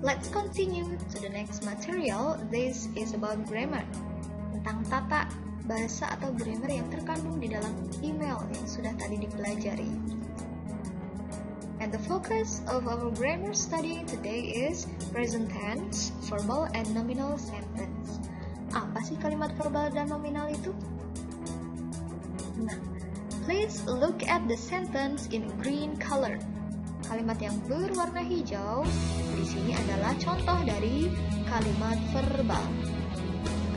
Let's continue to the next material. This is about grammar. Tentang tata bahasa atau grammar yang terkandung di dalam email yang sudah tadi dipelajari. And the focus of our grammar study today is present tense, verbal, and nominal sentence. Apa sih kalimat verbal dan nominal itu? Nah, please look at the sentence in green color. Kalimat yang berwarna hijau di sini adalah contoh dari kalimat verbal.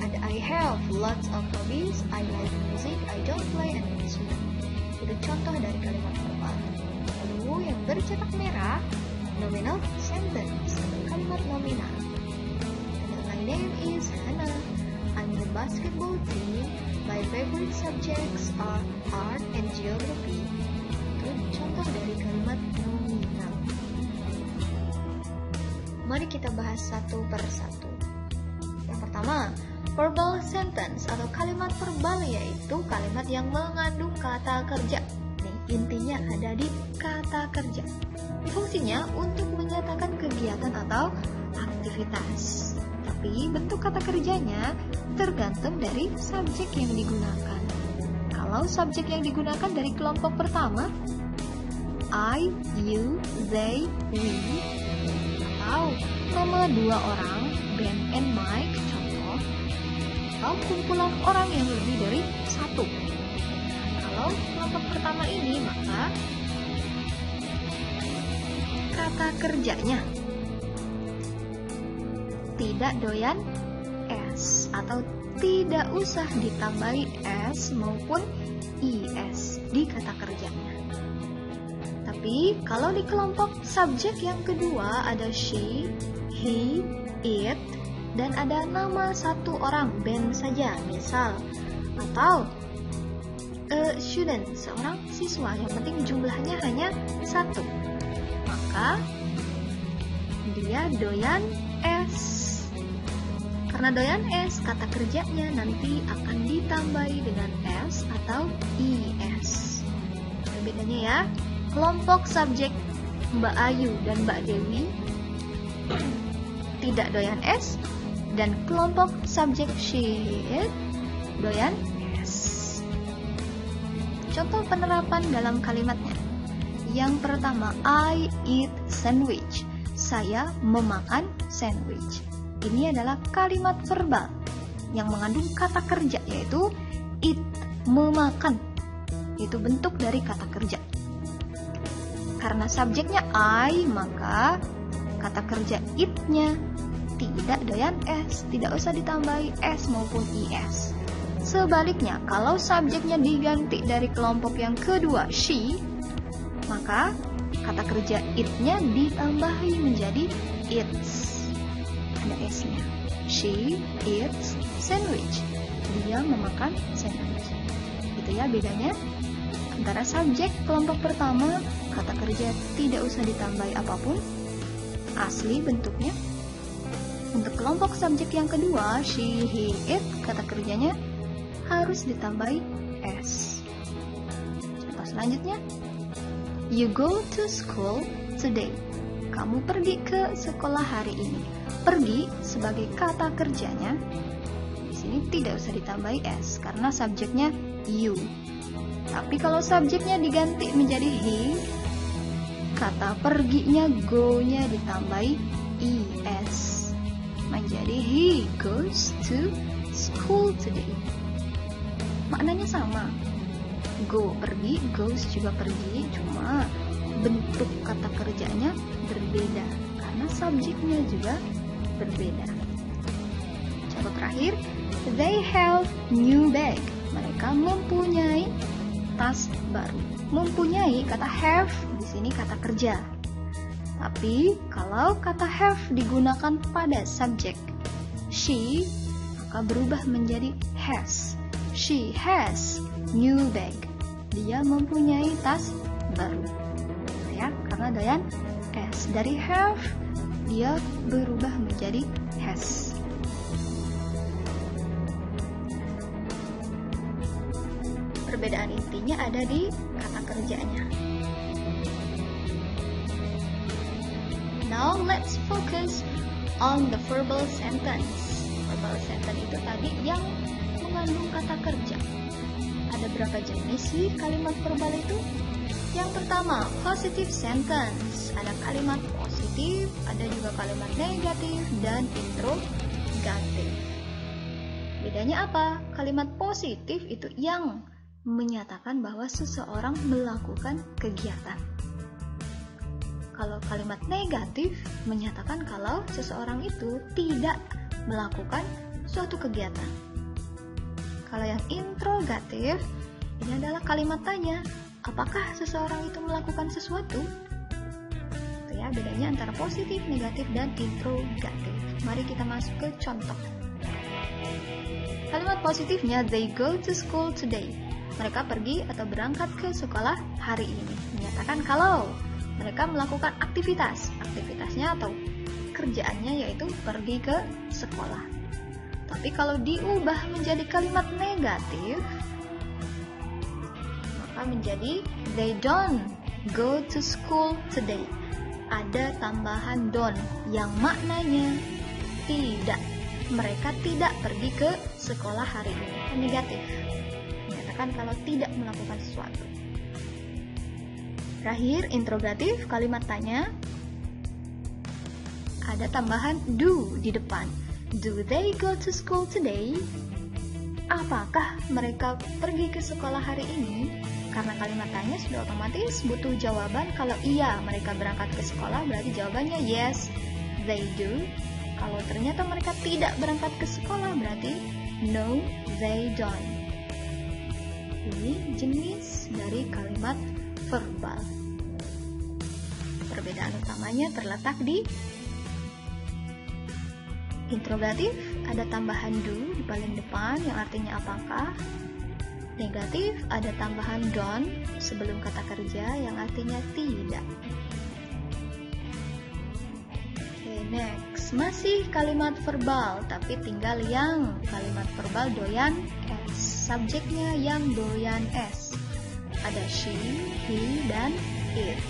Ada I have lots of hobbies, I like music, I don't play any instrument. Itu contoh dari kalimat verbal. Lalu yang bercetak merah, nominal sentence, kalimat nominal. My name is Hannah. I'm in the basketball team. My favorite subjects are art and geography. Itu contoh dari kalimat nominal. Mari kita bahas satu per satu. Yang pertama, verbal sentence atau kalimat verbal yaitu kalimat yang mengandung kata kerja. Nih, intinya ada di kata kerja. Fungsinya untuk menyatakan kegiatan atau aktivitas. Tapi bentuk kata kerjanya tergantung dari subjek yang digunakan. Kalau subjek yang digunakan dari kelompok pertama, I, you, they, we, atau nama dua orang, Ben and Mike, contoh, atau kumpulan orang yang lebih dari satu. Kalau kelompok pertama ini, maka kata kerjanya tidak doyan S atau tidak usah ditambahi S maupun IS di kata kerjanya. Tapi kalau di kelompok subjek yang kedua ada she, he, it, dan ada nama satu orang, Ben saja misal, atau a student, seorang siswa, yang penting jumlahnya hanya satu, maka dia doyan S. Karena doyan S, kata kerjanya nanti akan ditambahi dengan S atau IS. Bedanya ya, kelompok subjek Mbak Ayu dan Mbak Dewi tidak doyan S, dan kelompok subjek she doyan S. Contoh penerapan dalam kalimatnya. Yang pertama, I eat sandwich. Saya memakan sandwich. Ini adalah kalimat verbal yang mengandung kata kerja, yaitu eat, memakan. Itu bentuk dari kata kerja. Karena subjeknya I, maka kata kerja it-nya tidak doyan S, tidak usah ditambahi S maupun IS. Sebaliknya, kalau subjeknya diganti dari kelompok yang kedua, she, maka kata kerja it-nya ditambahi menjadi eats. Ada S-nya. She eats sandwich. Dia memakan sandwich. Itu ya bedanya antara subjek kelompok pertama, kata kerja tidak usah ditambahi apapun, asli bentuknya. Untuk kelompok subjek yang kedua, she, he, it, kata kerjanya harus ditambahi S. Contoh selanjutnya, you go to school today. Kamu pergi ke sekolah hari ini. Pergi sebagai kata kerjanya di sini tidak usah ditambahi S karena subjeknya you. Tapi kalau subjeknya diganti menjadi he, kata perginya go-nya ditambahi IS menjadi he goes to school today. Maknanya sama. Go pergi, goes juga pergi, cuma bentuk kata kerjanya berbeda karena subjeknya juga berbeda. Contoh terakhir, they have new bag. Mereka mempunyai tas baru. Mempunyai, kata have di sini kata kerja. Tapi kalau kata have digunakan pada subjek she, maka berubah menjadi has. She has new bag. Dia mempunyai tas baru. Ya, karena doyan S. Dari have dia berubah menjadi has. Perbedaan intinya ada di kata kerjanya. Now let's focus on the verbal sentence. Verbal sentence itu tadi yang mengandung kata kerja. Ada berapa jenis sih kalimat verbal itu? Yang pertama, positive sentence. Ada kalimat positif, ada juga kalimat negatif, dan interrogative. Bedanya apa? Kalimat positif itu yang menyatakan bahwa seseorang melakukan kegiatan. Kalau kalimat negatif menyatakan kalau seseorang itu tidak melakukan suatu kegiatan. Kalau yang interrogatif, ini adalah kalimat tanya, apakah seseorang itu melakukan sesuatu? Itu ya, bedanya antara positif, negatif, dan interrogatif. Mari kita masuk ke contoh. Kalimat positifnya, they go to school today. Mereka pergi atau berangkat ke sekolah hari ini. Menyatakan kalau mereka melakukan aktivitas. Aktivitasnya atau kerjaannya yaitu pergi ke sekolah. Tapi kalau diubah menjadi kalimat negatif, maka menjadi they don't go to school today. Ada tambahan don't yang maknanya tidak. Mereka tidak pergi ke sekolah hari ini. Negatif. Menyatakan kalau tidak melakukan sesuatu. Terakhir, interrogatif, kalimat tanya. Ada tambahan do di depan. Do they go to school today? Apakah mereka pergi ke sekolah hari ini? Karena kalimat tanya sudah otomatis butuh jawaban. Kalau iya mereka berangkat ke sekolah, berarti jawabannya yes, they do. Kalau ternyata mereka tidak berangkat ke sekolah, berarti no, they don't. Ini jenis dari kalimat verbal. Perbedaan utamanya terletak di interrogatif, ada tambahan do di paling depan yang artinya apakah. Negatif, ada tambahan don't sebelum kata kerja yang artinya tidak. Next, masih kalimat verbal, tapi tinggal yang kalimat verbal doyan S. Subjeknya yang doyan S. Ada she, he, dan it.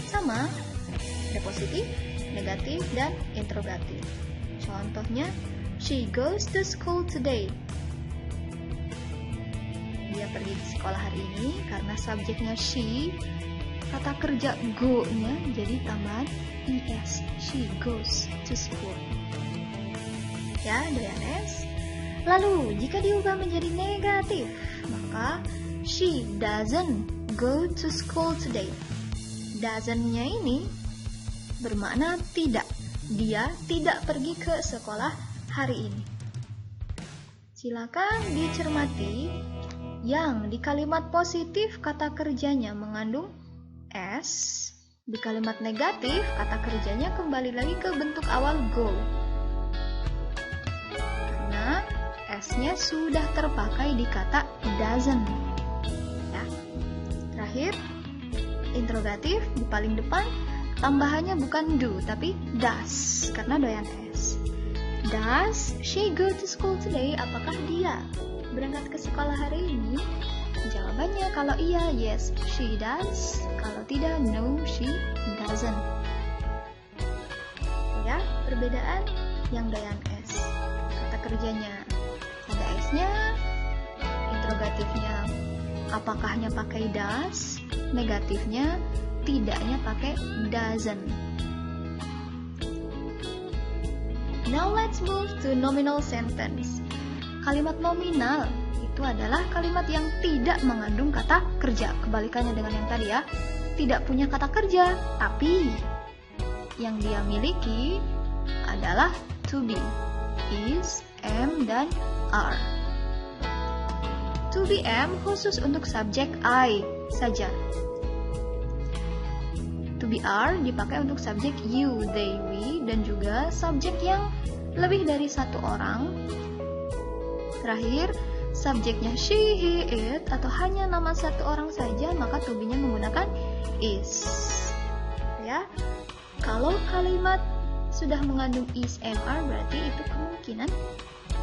Sama, ada positif, negatif, dan interrogatif. Contohnya, she goes to school today. Dia pergi ke sekolah hari ini karena subjeknya she, kata kerja go-nya jadi tambahan es. She goes to school. Ya, doyan S. Lalu, jika diubah menjadi negatif, maka she doesn't go to school today. Doesn't-nya ini bermakna tidak. Dia tidak pergi ke sekolah hari ini. Silakan dicermati yang di kalimat positif kata kerjanya mengandung S. Di kalimat negatif, kata kerjanya kembali lagi ke bentuk awal go. Karena S-nya sudah terpakai di kata doesn't. Ya. Terakhir, interrogatif di paling depan, tambahannya bukan do, tapi does, karena doyan S. Does she go to school today? Apakah dia berangkat ke sekolah hari ini? Jawabannya kalau iya, yes, she does. Kalau tidak, no, she doesn't. Ya, perbedaan yang doyan S. Kata kerjanya ada S-nya, interrogatifnya apakahnya pakai does, negatifnya tidaknya pakai doesn't. Now let's move to nominal sentence. Kalimat nominal itu adalah kalimat yang tidak mengandung kata kerja. Kebalikannya dengan yang tadi ya, tidak punya kata kerja, tapi yang dia miliki adalah to be, is, am, dan are. To be, am khusus untuk subjek I saja. To be, are dipakai untuk subjek you, they, we, dan juga subjek yang lebih dari satu orang. Terakhir, subjeknya she, he, it, atau hanya nama satu orang saja, maka to be-nya menggunakan is. Ya, kalau kalimat sudah mengandung is, am, are, berarti itu kemungkinan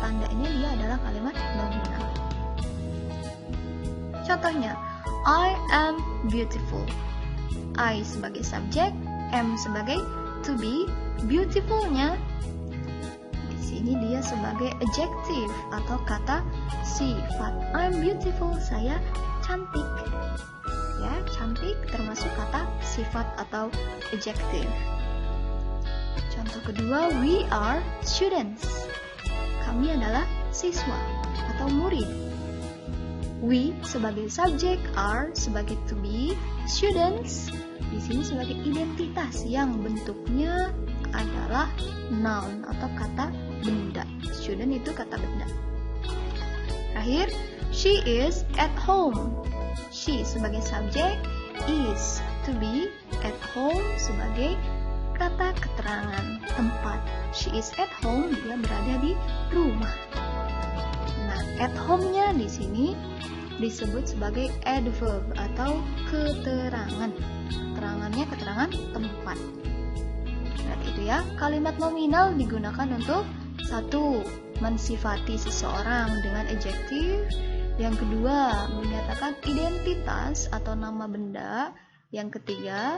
tandanya dia adalah kalimat nominal. Contohnya, I am beautiful. I sebagai subjek, am sebagai to be, beautiful-nya di sini dia sebagai adjective atau kata sifat. I'm beautiful, saya cantik. Ya, cantik termasuk kata sifat atau adjective. Contoh kedua, we are students. Kami adalah siswa atau murid. We sebagai subjek, are sebagai to be, students di sini sebagai identitas yang bentuknya adalah noun atau kata benda. Student itu kata benda. Terakhir, she is at home. She sebagai subjek, is to be, at home sebagai kata keterangan tempat. She is at home, dia berada di rumah. Nah, at home-nya di sini disebut sebagai adverb atau keterangan. Keterangannya keterangan tempat. Berarti itu ya, kalimat nominal digunakan untuk satu, mensifati seseorang dengan adjektif. Yang kedua, menyatakan identitas atau nama benda. Yang ketiga,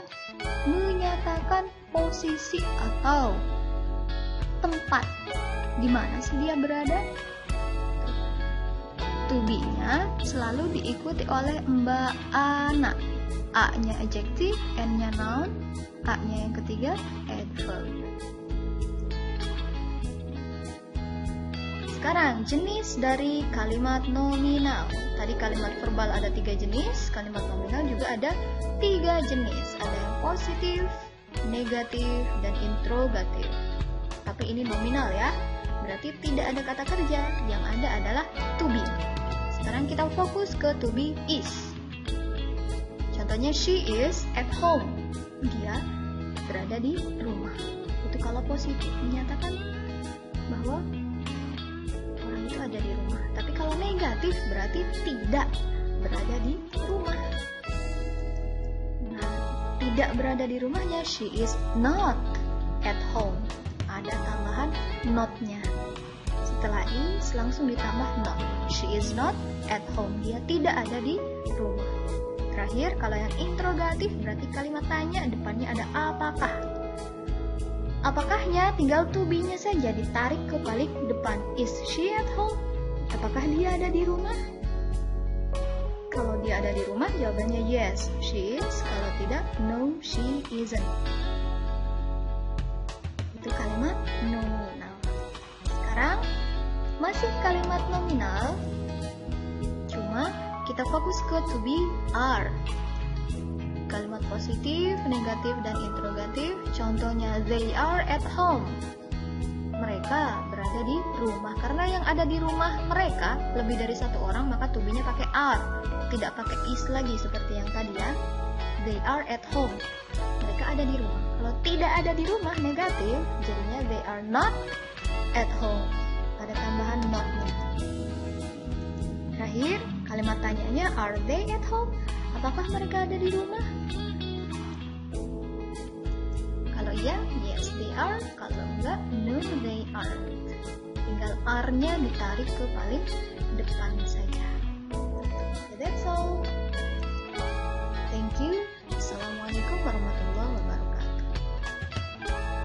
menyatakan posisi atau tempat di mana sih dia berada. To be-nya selalu diikuti oleh Mbak Ana. A-nya adjektif, N-nya noun, A-nya yang ketiga adverb. Sekarang jenis dari kalimat nominal. Tadi kalimat verbal ada 3 jenis, kalimat nominal juga ada 3 jenis. Ada yang positif, negatif, dan interrogatif. Tapi ini nominal ya, berarti tidak ada kata kerja, yang ada adalah to be. Sekarang kita fokus ke to be is. Contohnya, she is at home. Dia berada di rumah. Itu kalau positif, menyatakan bahwa orang itu ada di rumah. Tapi kalau negatif berarti tidak berada di rumah. Nah, tidak berada di rumahnya, she is not at home. Ada tambahan not-nya. Setelah is langsung ditambah not. She is not at home. Dia tidak ada di rumah. Terakhir, kalau yang interrogatif berarti kalimat tanya, depannya ada apakah. Apakahnya tinggal to be-nya saja ditarik ke balik depan. Is she at home? Apakah dia ada di rumah? Kalau dia ada di rumah, jawabannya yes, she is. Kalau tidak, no, she isn't. Itu kalimat nominal. Sekarang masih kalimat nominal, cuma kita fokus ke to be, are. Kalimat positif, negatif, dan interrogatif. Contohnya, they are at home. Mereka berada di rumah. Karena yang ada di rumah mereka lebih dari satu orang, maka to be-nya pakai are, tidak pakai is lagi seperti yang tadi ya. They are at home. Mereka ada di rumah. Kalau tidak ada di rumah, negatif, jadinya they are not at home. Ada tambahan not-nya. Terakhir, kalimat tanyanya, are they at home? Apakah mereka ada di rumah? Kalau iya, yes they are. Kalau enggak, no they aren't. Tinggal are-nya ditarik ke paling depan saja. So that's all. Thank you. Assalamualaikum warahmatullahi wabarakatuh.